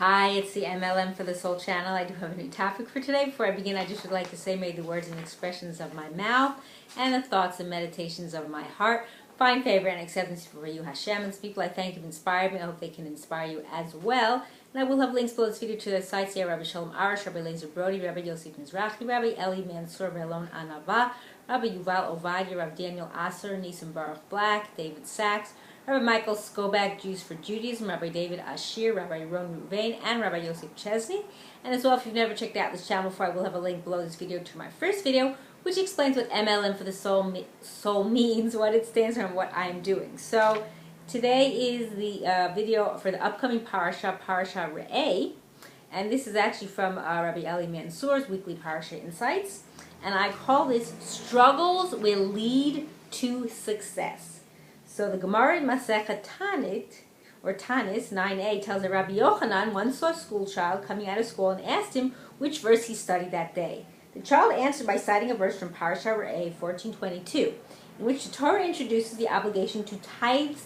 Hi, it's the M.L.M for the Soul Channel. I do have a new topic for today. Before I begin, I just would like to say, may the words and expressions of my mouth and the thoughts and meditations of my heart find favor and acceptance for you, Hashem. And people I thank have inspired me. I hope they can inspire you as well. And I will have links below this video to their sites here: Rabbi Shalom Arush, Rabbi Lazer Brody, Rabbi Yosef Mizrahi, Rabbi Eli Mansour Velon Anava, Rabbi Yuval Ovadia, Rav Daniel Asore, Nisan Baruch Black, David Sachs, Rabbi Michael Skobak, Jews for Judaism, Rabbi David Asher, Rabbi Ron Ruvain, and Rabbi Yosef Chesney. And as well, if you've never checked out this channel before, I will have a link below this video to my first video, which explains what M.L.M for the soul means, what it stands for, and what I'm doing. So today is the video for the upcoming Parasha Re'eh, and this is actually from Rabbi Eli Mansour's weekly Parasha Insights, and I call this "Struggles Will Lead to Success." So the Gemara in Masechet Tanit, or Tanis 9a, tells that Rabbi Yochanan once saw a school child coming out of school and asked him which verse he studied that day. The child answered by citing a verse from Parasha Re'eh 14:22, in which the Torah introduces the obligation to tithe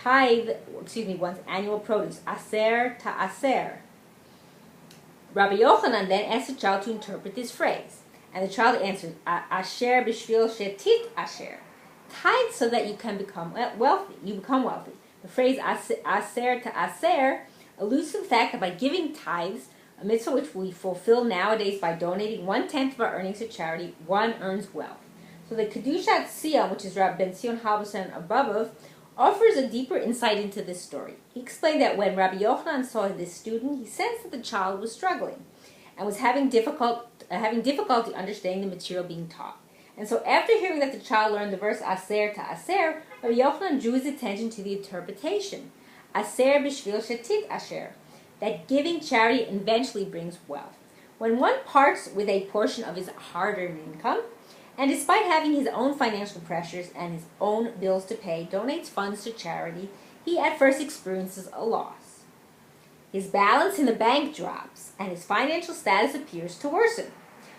one's annual produce, aser to aser. Rabbi Yochanan then asked the child to interpret this phrase, and the child answered, asher b'shvil shetit asher. Tithe so that you can become wealthy. You become wealthy. The phrase aser to aser alludes to the fact that by giving tithes, a mitzvah which we fulfill nowadays by donating 1/10 of our earnings to charity, one earns wealth. So the Kedushat Siyam, which is Rabbi Ben Zion Halbeson Ababov, offers a deeper insight into this story. He explained that when Rabbi Yochanan saw this student, he sensed that the child was struggling and was having difficulty understanding the material being taught. And so after hearing that the child learned the verse aser to aser, Rabbi Yochanan drew his attention to the interpretation, aser b'shvil shetit asher, that giving charity eventually brings wealth. When one parts with a portion of his hard-earned income, and despite having his own financial pressures and his own bills to pay, donates funds to charity, he at first experiences a loss. His balance in the bank drops, and his financial status appears to worsen.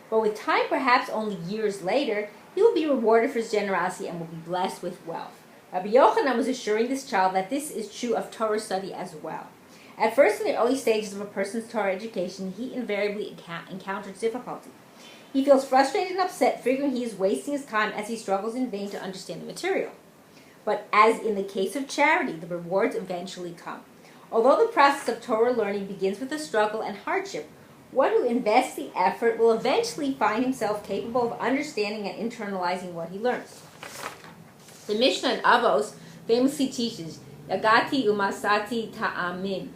But with time, perhaps only years later, he will be rewarded for his generosity and will be blessed with wealth. Rabbi Yochanan was assuring this child that this is true of Torah study as well. At first, in the early stages of a person's Torah education, he invariably encounters difficulty. He feels frustrated and upset, figuring he is wasting his time as he struggles in vain to understand the material. But as in the case of charity, the rewards eventually come. Although the process of Torah learning begins with a struggle and hardship, one who invests the effort will eventually find himself capable of understanding and internalizing what he learns. The Mishnah in Avos famously teaches, Yagati umasati ta'amin.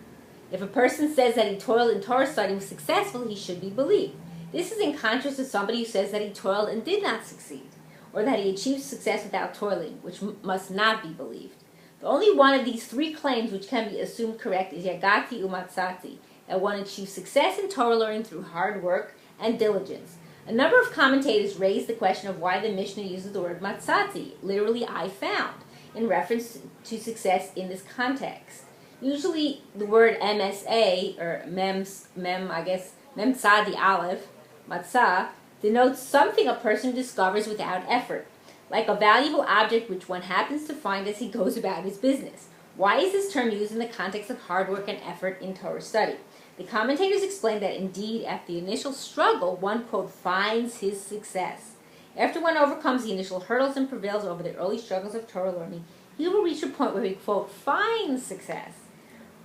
If a person says that he toiled in Torah study and was successful, he should be believed. This is in contrast to somebody who says that he toiled and did not succeed, or that he achieved success without toiling, which must not be believed. The only one of these three claims which can be assumed correct is Yagati umatsati, that one achieves success in Torah learning through hard work and diligence. A number of commentators raised the question of why the Mishnah uses the word matzati, literally I found, in reference to success in this context. Usually the word MSA, or mem tzadi aleph, matzah, denotes something a person discovers without effort, like a valuable object which one happens to find as he goes about his business. Why is this term used in the context of hard work and effort in Torah study? The commentators explain that indeed, after the initial struggle, one, quote, finds his success. After one overcomes the initial hurdles and prevails over the early struggles of Torah learning, he will reach a point where he, quote, finds success,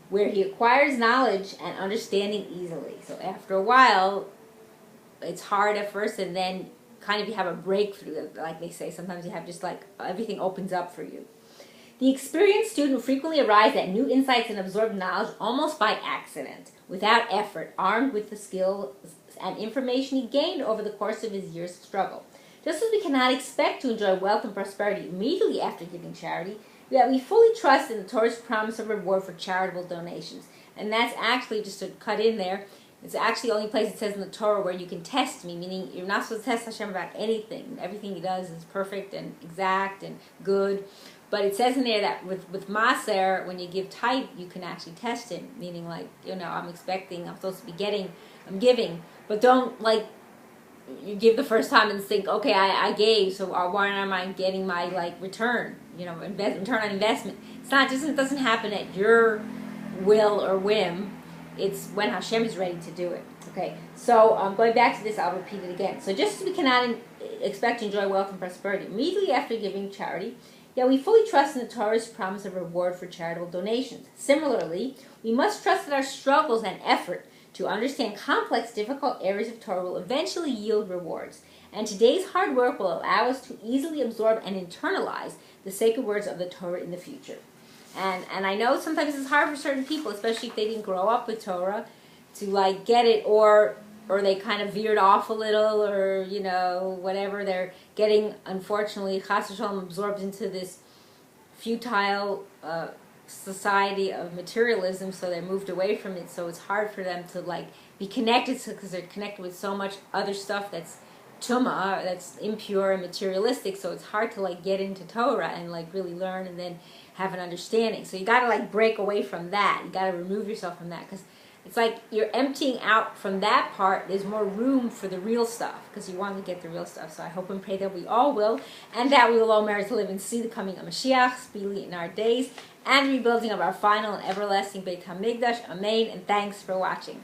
where he acquires knowledge and understanding easily. So after a while, it's hard at first, and then kind of you have a breakthrough, like they say. Sometimes you have just like everything opens up for you. The experienced student frequently arrives at new insights and absorbed knowledge almost by accident, without effort, armed with the skills and information he gained over the course of his years of struggle. Just as we cannot expect to enjoy wealth and prosperity immediately after giving charity, yet we fully trust in the Torah's promise of reward for charitable donations. And that's actually, just to cut in there, it's actually the only place it says in the Torah where you can test me, meaning you're not supposed to test Hashem about anything. Everything he does is perfect and exact and good. But it says in there that with Maser, when you give tithe, you can actually test him. Meaning, like, I'm supposed to be getting, I'm giving. But don't, like, you give the first time and think, okay, I gave, so why am I getting my, like, return? Return on investment. It doesn't happen at your will or whim. It's when Hashem is ready to do it. Okay, so going back to this, I'll repeat it again. So just as we cannot expect to enjoy wealth and prosperity immediately after giving charity, yet we fully trust in the Torah's promise of reward for charitable donations. Similarly, we must trust that our struggles and effort to understand complex, difficult areas of Torah will eventually yield rewards. And today's hard work will allow us to easily absorb and internalize the sacred words of the Torah in the future. And I know sometimes it's hard for certain people, especially if they didn't grow up with Torah, to like get it, or they kind of veered off a little, or whatever. They're getting, unfortunately, chas v'shalom, absorbed into this futile society of materialism, so they're moved away from it. So it's hard for them to like be connected, because they're connected with so much other stuff that's tumah, that's impure and materialistic. So it's hard to like get into Torah and like really learn and then have an understanding. So you got to like break away from that. You got to remove yourself from that, because it's like you're emptying out from that part. There's more room for the real stuff, because you want to get the real stuff. So I hope and pray that we all will, and that we will all merit to live and see the coming of Mashiach speedily in our days, and the rebuilding of our final and everlasting Beit HaMikdash. Amen, and thanks for watching.